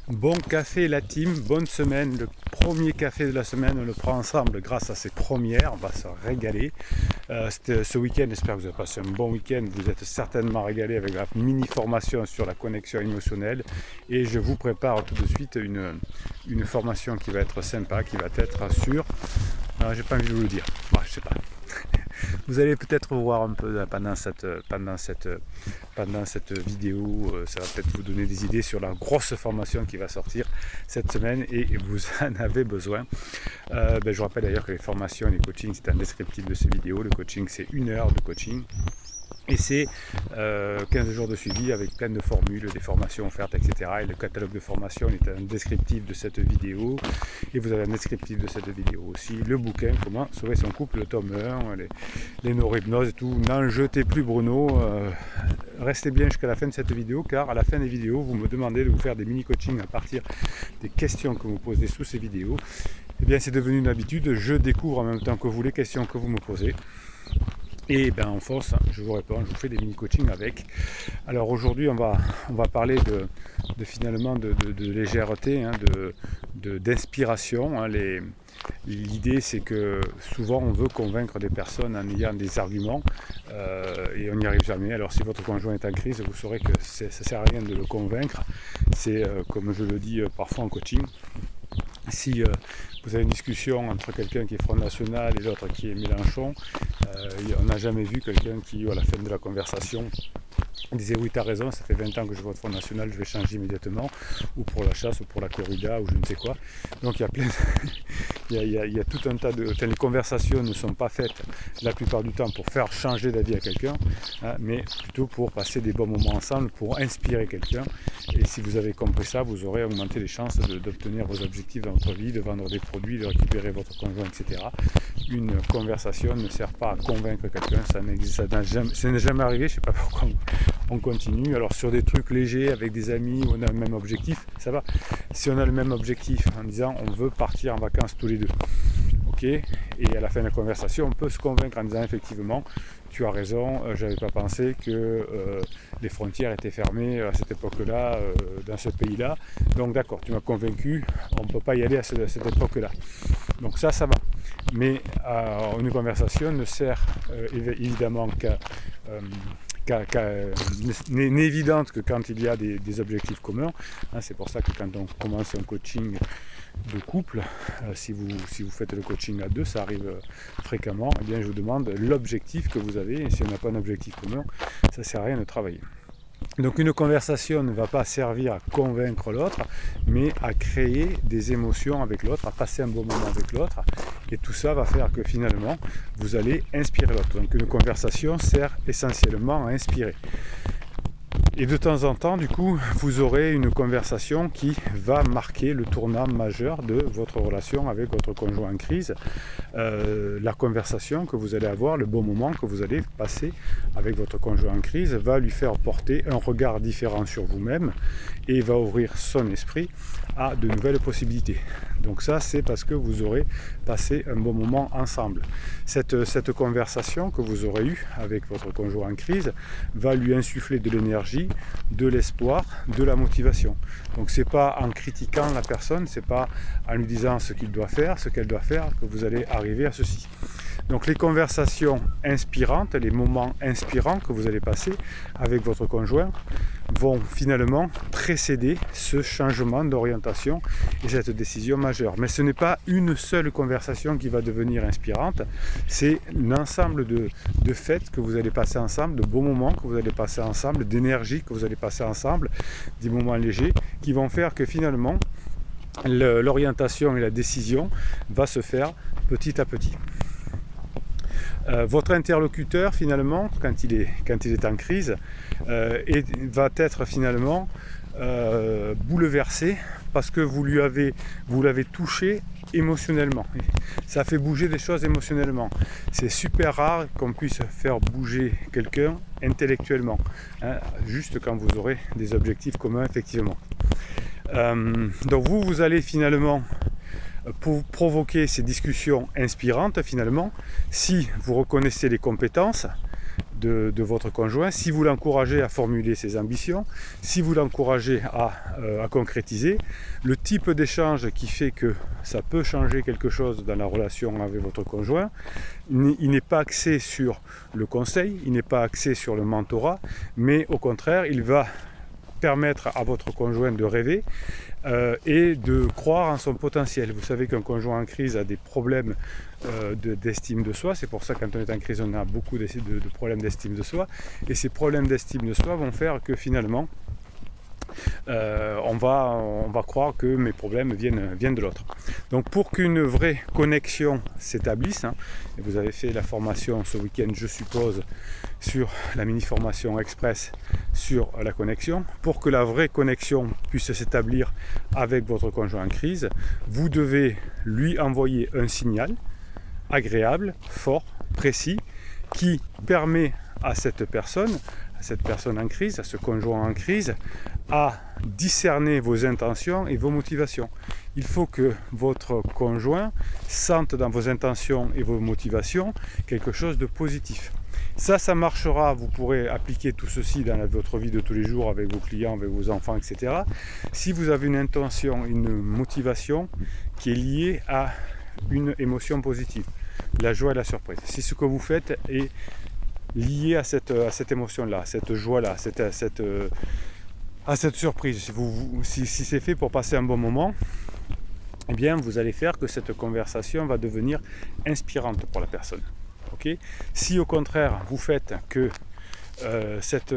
Bon café la team, bonne semaine, le premier café de la semaine, on le prend ensemble grâce à ces premières, on va se régaler. Ce week-end, j'espère que vous avez passé un bon week-end, vous êtes certainement régalé avec la mini formation sur la connexion émotionnelle et je vous prépare tout de suite une formation qui va être sympa, qui va être sur, j'ai pas envie de vous le dire, je sais pas. Vous allez peut-être voir un peu pendant cette vidéo, ça va peut-être vous donner des idées sur la grosse formation qui va sortir cette semaine et vous en avez besoin. Je rappelle d'ailleurs que les formations et les coachings, c'est un descriptif de ces vidéos. Le coaching, c'est 1 heure de coaching. Et c'est 15 jours de suivi avec plein de formules, des formations offertes, etc. Et le catalogue de formation est un descriptif de cette vidéo. Et vous avez un descriptif de cette vidéo aussi. Le bouquin, Comment sauver son couple, le tome 1, les neurohypnoses et tout. N'en jetez plus Bruno. Restez bien jusqu'à la fin de cette vidéo, car à la fin des vidéos, vous me demandez de vous faire des mini-coachings à partir des questions que vous posez sous ces vidéos. Eh bien, c'est devenu une habitude. Je découvre en même temps que vous les questions que vous me posez. Et en force, je vous réponds, je vous fais des mini-coachings avec. Alors aujourd'hui, on va parler finalement de légèreté, d'inspiration. L'idée, c'est que souvent, on veut convaincre des personnes en ayant des arguments et on n'y arrive jamais. Alors si votre conjoint est en crise, vous saurez que ça ne sert à rien de le convaincre. C'est, comme je le dis parfois en coaching, si vous avez une discussion entre quelqu'un qui est Front National et l'autre qui est Mélenchon, on n'a jamais vu quelqu'un qui, à la fin de la conversation, disait oui, tu as raison, ça fait 20 ans que je vote Front National, je vais changer immédiatement, ou pour la chasse, ou pour la corrida, ou je ne sais quoi. Donc il y a plein il y a tout un tas de... les conversations ne sont pas faites la plupart du temps pour faire changer d'avis à quelqu'un, mais plutôt pour passer des bons moments ensemble, pour inspirer quelqu'un. Et si vous avez compris ça, vous aurez augmenté les chances d'obtenir vos objectifs dans votre vie, de vendre des produits, de récupérer votre conjoint, etc. Une conversation ne sert pas à convaincre quelqu'un, ça n'est jamais arrivé, je ne sais pas pourquoi on continue. Alors sur des trucs légers avec des amis où on a le même objectif, ça va. Si on a le même objectif en disant on veut partir en vacances tous les deux, ok, et à la fin de la conversation on peut se convaincre en disant effectivement tu as raison, j'avais pas pensé que les frontières étaient fermées à cette époque-là, dans ce pays-là, donc d'accord, tu m'as convaincu, on ne peut pas y aller à cette époque-là. Donc ça va. Mais une conversation ne sert évidemment n'est évidente que quand il y a des objectifs communs. C'est pour ça que quand on commence un coaching de couple, si vous faites le coaching à deux, ça arrive fréquemment, eh bien je vous demande l'objectif que vous avez, et si on n'a pas un objectif commun, ça ne sert à rien de travailler. Donc une conversation ne va pas servir à convaincre l'autre, mais à créer des émotions avec l'autre, à passer un bon moment avec l'autre, et tout ça va faire que finalement vous allez inspirer l'autre. Donc une conversation sert essentiellement à inspirer. Et de temps en temps, du coup, vous aurez une conversation qui va marquer le tournant majeur de votre relation avec votre conjoint en crise. La conversation que vous allez avoir, le bon moment que vous allez passer avec votre conjoint en crise va lui faire porter un regard différent sur vous-même et va ouvrir son esprit à de nouvelles possibilités. Donc ça, c'est parce que vous aurez passé un bon moment ensemble. Cette conversation que vous aurez eue avec votre conjoint en crise va lui insuffler de l'énergie, de l'espoir, de la motivation. Donc c'est pas en critiquant la personne, c'est pas en lui disant ce qu'il doit faire, ce qu'elle doit faire, que vous allez arriver à ceci. Donc les conversations inspirantes, les moments inspirants que vous allez passer avec votre conjoint vont finalement précéder ce changement d'orientation et cette décision majeure. Mais ce n'est pas une seule conversation qui va devenir inspirante, c'est l'ensemble de faits que vous allez passer ensemble, de beaux moments que vous allez passer ensemble, d'énergie que vous allez passer ensemble, des moments légers qui vont faire que finalement l'orientation et la décision va se faire petit à petit. Votre interlocuteur finalement, quand il est en crise, va être finalement bouleversé parce que vous l'avez touché émotionnellement. Ça fait bouger des choses émotionnellement. C'est super rare qu'on puisse faire bouger quelqu'un intellectuellement, juste quand vous aurez des objectifs communs effectivement. Donc vous allez finalement pour provoquer ces discussions inspirantes finalement, si vous reconnaissez les compétences de votre conjoint, si vous l'encouragez à formuler ses ambitions, si vous l'encouragez à concrétiser, le type d'échange qui fait que ça peut changer quelque chose dans la relation avec votre conjoint, il n'est pas axé sur le conseil, il n'est pas axé sur le mentorat, mais au contraire, il va permettre à votre conjoint de rêver et de croire en son potentiel. Vous savez qu'un conjoint en crise a des problèmes d'estime de soi, c'est pour ça que quand on est en crise on a beaucoup de problèmes d'estime de soi, et ces problèmes d'estime de soi vont faire que finalement on va croire que mes problèmes viennent de l'autre. Donc pour qu'une vraie connexion s'établisse, et vous avez fait la formation ce week-end je suppose sur la mini-formation express sur la connexion, pour que la vraie connexion puisse s'établir avec votre conjoint en crise, vous devez lui envoyer un signal agréable, fort, précis, qui permet à cette personne en crise, à ce conjoint en crise, à discerner vos intentions et vos motivations. Il faut que votre conjoint sente dans vos intentions et vos motivations quelque chose de positif. Ça marchera, vous pourrez appliquer tout ceci dans votre vie de tous les jours avec vos clients, avec vos enfants, etc. Si vous avez une intention, une motivation qui est liée à une émotion positive, la joie et la surprise. Si ce que vous faites est lié à cette émotion-là, à cette joie-là, à cette surprise, si c'est fait pour passer un bon moment, eh bien vous allez faire que cette conversation va devenir inspirante pour la personne. Okay ? Si au contraire vous faites que cette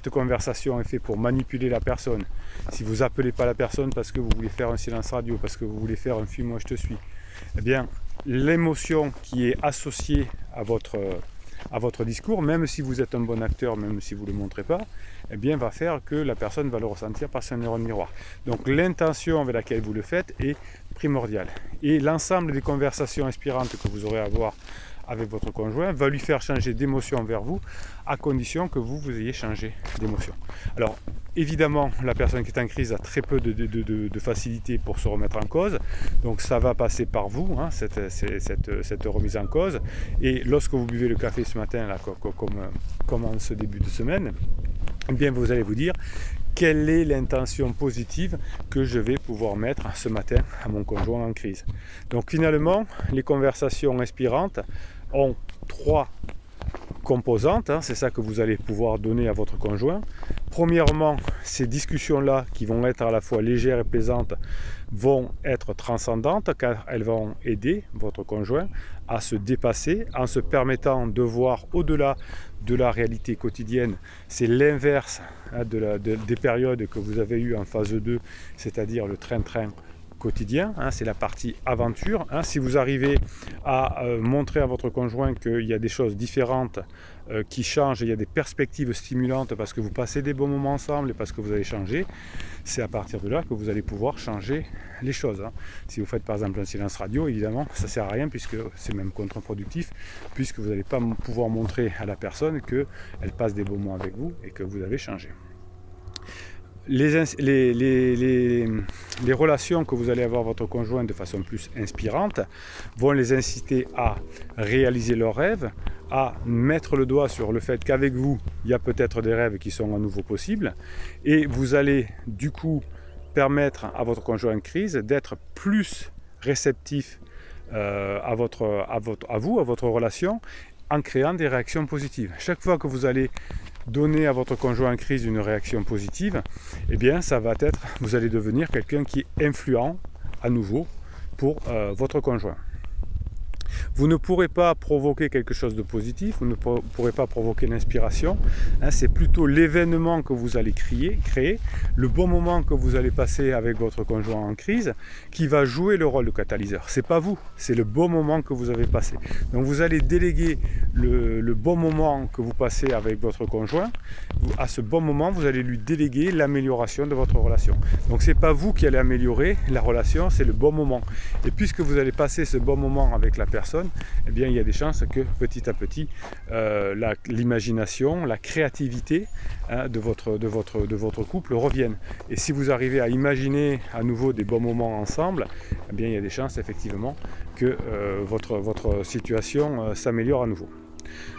conversation est faite pour manipuler la personne, si vous appelez pas la personne parce que vous voulez faire un silence radio, parce que vous voulez faire un film moi je te suis, eh bien l'émotion qui est associée à votre discours, même si vous êtes un bon acteur, même si vous ne le montrez pas, eh bien va faire que la personne va le ressentir par son neurone miroir. Donc l'intention avec laquelle vous le faites est primordiale. Et l'ensemble des conversations inspirantes que vous aurez à avoir avec votre conjoint va lui faire changer d'émotion vers vous, à condition que vous ayez changé d'émotion. Alors évidemment, la personne qui est en crise a très peu de facilité pour se remettre en cause, donc ça va passer par vous, cette remise en cause. Et lorsque vous buvez le café ce matin, là, comme en ce début de semaine, eh bien vous allez vous dire quelle est l'intention positive que je vais pouvoir mettre ce matin à mon conjoint en crise. Donc finalement, les conversations inspirantes ont 3 composantes, c'est ça que vous allez pouvoir donner à votre conjoint. Premièrement, ces discussions-là qui vont être à la fois légères et plaisantes vont être transcendantes car elles vont aider votre conjoint à se dépasser en se permettant de voir au-delà de la réalité quotidienne. C'est l'inverse des périodes que vous avez eues en phase 2, c'est-à-dire le train-train quotidien, c'est la partie aventure. Si vous arrivez à montrer à votre conjoint qu'il y a des choses différentes qui changent, il y a des perspectives stimulantes parce que vous passez des bons moments ensemble et parce que vous allez changer, c'est à partir de là que vous allez pouvoir changer les choses. Si vous faites par exemple un silence radio, évidemment ça ne sert à rien puisque c'est même contre-productif, puisque vous n'allez pas pouvoir montrer à la personne qu'elle passe des bons moments avec vous et que vous avez changé. Les relations que vous allez avoir avec votre conjoint de façon plus inspirante vont les inciter à réaliser leurs rêves, à mettre le doigt sur le fait qu'avec vous, il y a peut-être des rêves qui sont à nouveau possibles, et vous allez du coup permettre à votre conjoint en crise d'être plus réceptif à votre relation, en créant des réactions positives. Chaque fois que vous allez donner à votre conjoint en crise une réaction positive, eh bien ça va être, vous allez devenir quelqu'un qui est influent à nouveau pour votre conjoint. Vous ne pourrez pas provoquer quelque chose de positif, vous ne pourrez pas provoquer l'inspiration, c'est plutôt l'événement que vous allez créer, le bon moment que vous allez passer avec votre conjoint en crise qui va jouer le rôle de catalyseur. C'est pas vous, c'est le bon moment que vous avez passé. Donc vous allez déléguer le bon moment que vous passez avec votre conjoint, à ce bon moment vous allez lui déléguer l'amélioration de votre relation. Donc c'est pas vous qui allez améliorer la relation, c'est le bon moment. Et puisque vous allez passer ce bon moment avec la personne, eh bien, il y a des chances que petit à petit l'imagination, la créativité de votre couple revienne. Et si vous arrivez à imaginer à nouveau des bons moments ensemble, eh bien, il y a des chances effectivement que votre situation s'améliore à nouveau.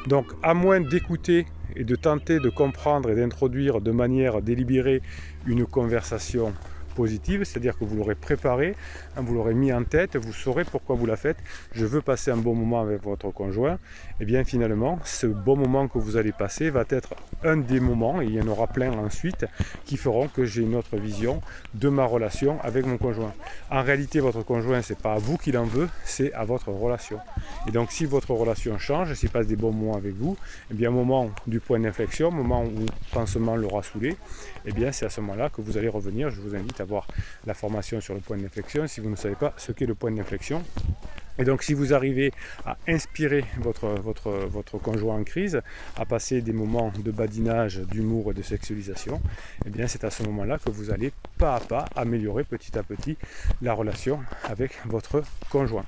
Donc à moins d'écouter et de tenter de comprendre et d'introduire de manière délibérée une conversation positive, c'est-à-dire que vous l'aurez préparé, vous l'aurez mis en tête, vous saurez pourquoi vous la faites. Je veux passer un bon moment avec votre conjoint. Et bien finalement, ce bon moment que vous allez passer va être un des moments, et il y en aura plein ensuite, qui feront que j'ai une autre vision de ma relation avec mon conjoint. En réalité, votre conjoint, c'est pas à vous qu'il en veut, c'est à votre relation. Et donc si votre relation change, s'il passe des bons moments avec vous, et bien au moment du point d'inflexion, au moment où le pansement l'aura saoulé, et bien c'est à ce moment-là que vous allez revenir. Je vous invite à voir la formation sur le point d'inflexion si vous ne savez pas ce qu'est le point d'inflexion. Et donc si vous arrivez à inspirer votre conjoint en crise, à passer des moments de badinage, d'humour et de sexualisation, et bien c'est à ce moment-là que vous allez pas à pas améliorer petit à petit la relation avec votre conjoint.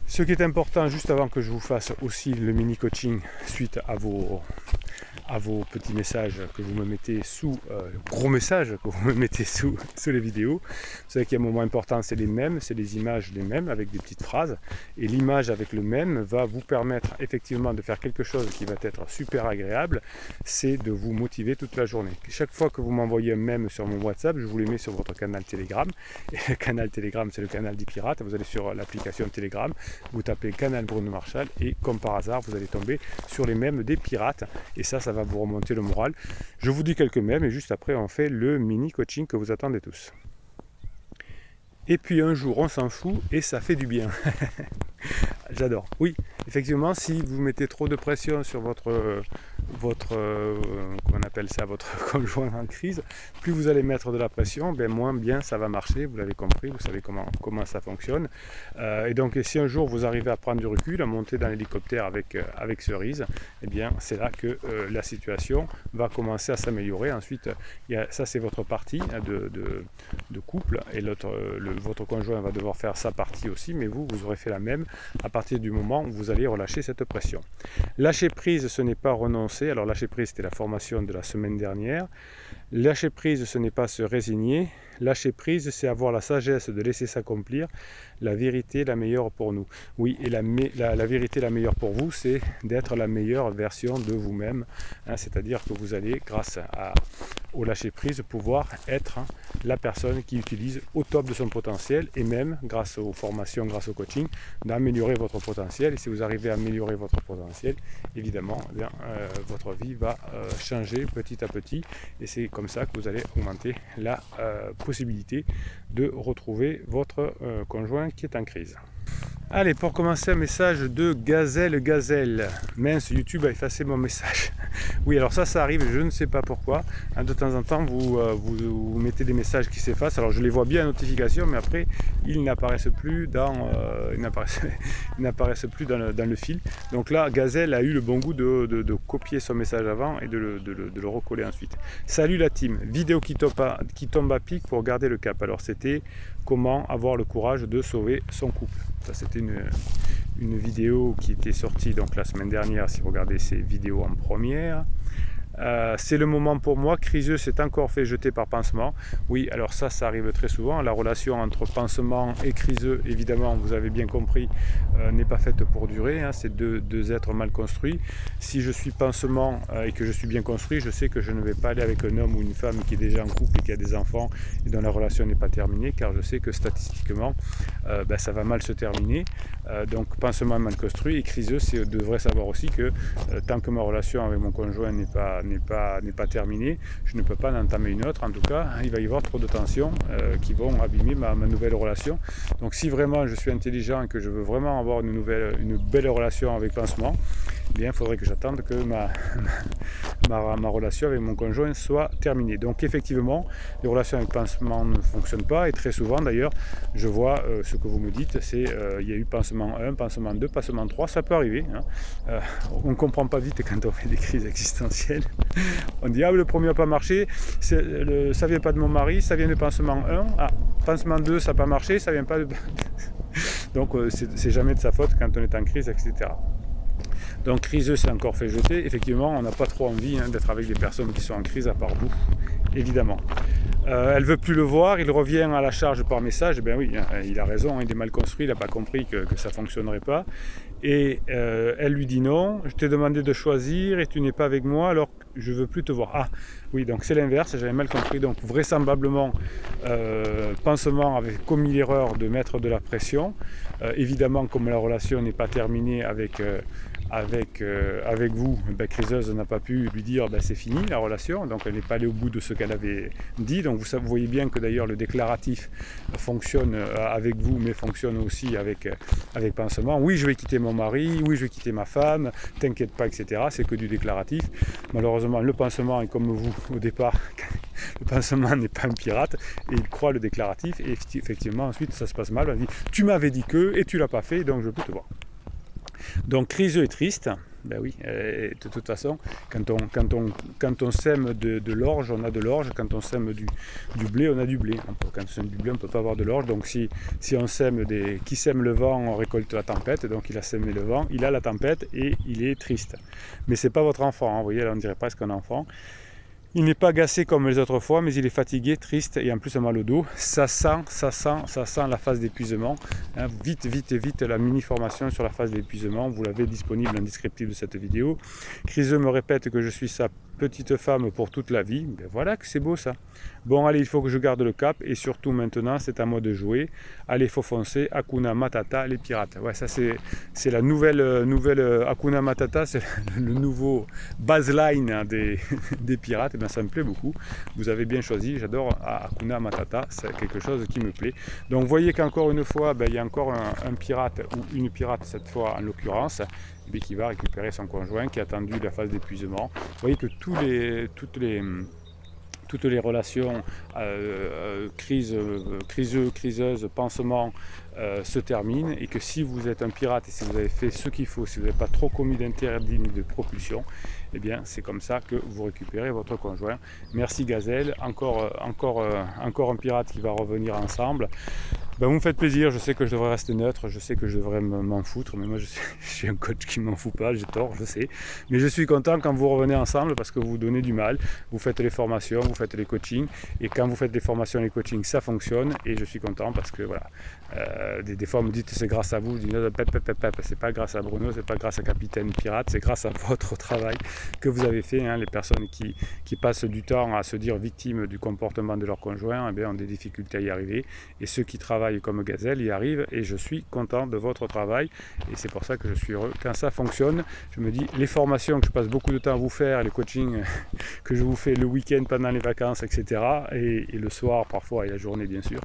Ce qui est important, juste avant que je vous fasse aussi le mini coaching suite à vos petits messages que vous me mettez sous, gros messages que vous me mettez sous les vidéos. Vous savez qu'il y a un moment important, c'est les mèmes, c'est les images des mèmes avec des petites phrases. Et l'image avec le mème va vous permettre effectivement de faire quelque chose qui va être super agréable, c'est de vous motiver toute la journée. Chaque fois que vous m'envoyez un mème sur mon WhatsApp, je vous les mets sur votre canal Telegram. Et le canal Telegram, c'est le canal des pirates. Vous allez sur l'application Telegram, vous tapez canal Bruno Marchal et comme par hasard, vous allez tomber sur les mèmes des pirates. Et ça va vous remonter le moral. Je vous dis quelques mèmes et juste après on fait le mini coaching que vous attendez tous. Et puis un jour on s'en fout et ça fait du bien. J'adore. Oui, effectivement, si vous mettez trop de pression sur votre comment on appelle ça, votre conjoint en crise, plus vous allez mettre de la pression, ben moins bien ça va marcher. Vous l'avez compris, vous savez comment ça fonctionne. Et donc si un jour vous arrivez à prendre du recul, à monter dans l'hélicoptère avec Cerise, eh bien c'est là que la situation va commencer à s'améliorer. Ensuite, ça c'est votre partie de couple et votre conjoint va devoir faire sa partie aussi, mais vous aurez fait la même à partir du moment où vous allez relâcher cette pression. Lâcher prise, ce n'est pas renoncer. Alors lâcher prise, c'était la formation de la semaine dernière. Lâcher prise, ce n'est pas se résigner. Lâcher prise, c'est avoir la sagesse de laisser s'accomplir la vérité la meilleure pour nous. Oui, et la vérité la meilleure pour vous, c'est d'être la meilleure version de vous-même. C'est-à-dire que vous allez, grâce au lâcher prise, pouvoir être la personne qui utilise au top de son potentiel et même, grâce aux formations, grâce au coaching, d'améliorer votre potentiel. Et si vous arrivez à améliorer votre potentiel, évidemment, votre vie va changer petit à petit. Et c'est comme ça que vous allez augmenter la possibilité de retrouver votre conjoint qui est en crise. Allez, pour commencer, un message de Gazelle. Mince, YouTube a effacé mon message. Oui, alors ça arrive, je ne sais pas pourquoi. De temps en temps, vous mettez des messages qui s'effacent. Alors je les vois bien en notification, mais après, ils n'apparaissent plus dans le fil. Donc là, Gazelle a eu le bon goût de copier son message avant et de le recoller ensuite. Salut la team, vidéo qui tombe à pic pour garder le cap. Alors c'était comment avoir le courage de sauver son couple. Ça c'était une vidéo qui était sortie donc la semaine dernière si vous regardez ces vidéos en première. C'est le moment pour moi, Criseux s'est encore fait jeter par pansement. Oui, alors ça arrive très souvent. La relation entre pansement et Criseux, évidemment, vous avez bien compris, n'est pas faite pour durer. C'est deux êtres mal construits. Si je suis pansement et que je suis bien construit, je sais que je ne vais pas aller avec un homme ou une femme qui est déjà en couple et qui a des enfants et dont la relation n'est pas terminée, car je sais que statistiquement, ça va mal se terminer. Donc pansement mal construit et Criseux devrait savoir aussi que tant que ma relation avec mon conjoint n'est pas terminée, je ne peux pas en entamer une autre. En tout cas, il va y avoir trop de tensions qui vont abîmer ma nouvelle relation. Donc si vraiment je suis intelligent et que je veux vraiment avoir une belle relation avec pansement, eh bien il faudrait que j'attende que ma relation avec mon conjoint soit terminée. Donc effectivement, les relations avec pansement ne fonctionnent pas et très souvent d'ailleurs, je vois ce que vous me dites, c'est il y a eu pansement 1, pansement 2, pansement 3, ça peut arriver. On ne comprend pas vite quand on fait des crises existentielles. On dit ah le premier n'a pas marché, ça vient pas de mon mari, ça vient de pansement 1, pansement 2 ça n'a pas marché, ça vient pas de... Donc c'est jamais de sa faute quand on est en crise, etc. Donc Criseux s'est encore fait jeter. Effectivement, on n'a pas trop envie d'être avec des personnes qui sont en crise à part vous, évidemment. elle veut plus le voir, il revient à la charge par message. Eh bien oui, il a raison, il est mal construit, il n'a pas compris que ça ne fonctionnerait pas. Et elle lui dit non, je t'ai demandé de choisir et tu n'es pas avec moi, alors je ne veux plus te voir. Ah oui, donc c'est l'inverse, j'avais mal compris. Donc vraisemblablement, pansement avait commis l'erreur de mettre de la pression. Évidemment, comme la relation n'est pas terminée avec vous, ben, Criseuse n'a pas pu lui dire ben, c'est fini la relation, donc elle n'est pas allée au bout de ce qu'elle avait dit. Donc vous voyez bien que d'ailleurs le déclaratif fonctionne avec vous, mais fonctionne aussi avec pansement. Oui, je vais quitter mon mari, oui, je vais quitter ma femme, t'inquiète pas, etc. C'est que du déclaratif. Malheureusement, le pansement est comme vous au départ. Le pansement n'est pas un pirate et il croit le déclaratif, et effectivement ensuite ça se passe mal. On dit tu m'avais dit que et tu l'as pas fait, donc je peux te voir. Donc Criseux est triste, ben oui, de toute façon, quand on sème de l'orge, on a de l'orge, quand on sème du blé, on a du blé. Quand on sème du blé, on ne peut pas avoir de l'orge, donc si on sème qui sème le vent, on récolte la tempête, donc il a sémé le vent, il a la tempête et il est triste. Mais c'est pas votre enfant, hein, vous voyez, là on dirait presque un enfant. Il n'est pas agacé comme les autres fois, mais il est fatigué, triste et en plus a mal au dos. Ça sent la phase d'épuisement. Hein, vite, la mini-formation sur la phase d'épuisement. Vous l'avez disponible en descriptif de cette vidéo. Criseux me répète que je suis sa petite femme pour toute la vie. Ben voilà que c'est beau ça. Bon, allez, il faut que je garde le cap et surtout maintenant, c'est à moi de jouer. Allez, faut foncer. Hakuna Matata, les pirates. Ouais, ça c'est la nouvelle Hakuna Matata, c'est le nouveau baseline des pirates. Ben, ça me plaît beaucoup. Vous avez bien choisi, j'adore Hakuna Matata, c'est quelque chose qui me plaît. Donc vous voyez qu'encore une fois, ben, il y a encore un pirate ou une pirate cette fois en l'occurrence, qui va récupérer son conjoint qui a attendu la phase d'épuisement. Vous voyez que toutes les relations criseuses, pansement se terminent, et que si vous êtes un pirate et si vous avez fait ce qu'il faut, si vous n'avez pas trop commis d'interdit ni de propulsion, eh bien c'est comme ça que vous récupérez votre conjoint. Merci Gazelle, encore un pirate qui va revenir ensemble. Ben, vous me faites plaisir, je sais que je devrais rester neutre, je sais que je devrais m'en foutre, mais moi je suis un coach qui m'en fout pas, j'ai tort, je sais. Mais je suis content quand vous revenez ensemble parce que vous donnez du mal, vous faites les formations, vous faites les coachings, et quand vous faites les formations et les coachings, ça fonctionne, et je suis content parce que voilà, des fois vous me dites c'est grâce à vous, je dis c'est pas grâce à Bruno, c'est pas grâce à Capitaine Pirate, c'est grâce à votre travail que vous avez fait, hein. Les personnes qui passent du temps à se dire victimes du comportement de leur conjoint, eh bien, ont des difficultés à y arriver, et ceux qui travaillent comme Gazelle y arrivent, et je suis content de votre travail, et c'est pour ça que je suis heureux quand ça fonctionne. Je me dis, les formations que je passe beaucoup de temps à vous faire, les coachings que je vous fais le week-end pendant les vacances, etc., et le soir parfois, et la journée bien sûr,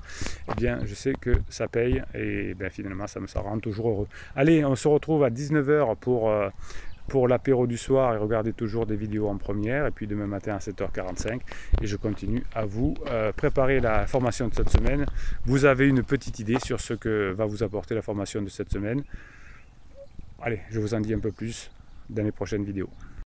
eh bien je sais que ça paye, et bien, finalement ça me rend toujours heureux. Allez, on se retrouve à 19h pour l'apéro du soir, et regardez toujours des vidéos en première, et puis demain matin à 7h45, et je continue à vous préparer la formation de cette semaine. Vous avez une petite idée sur ce que va vous apporter la formation de cette semaine. Allez, je vous en dis un peu plus dans les prochaines vidéos.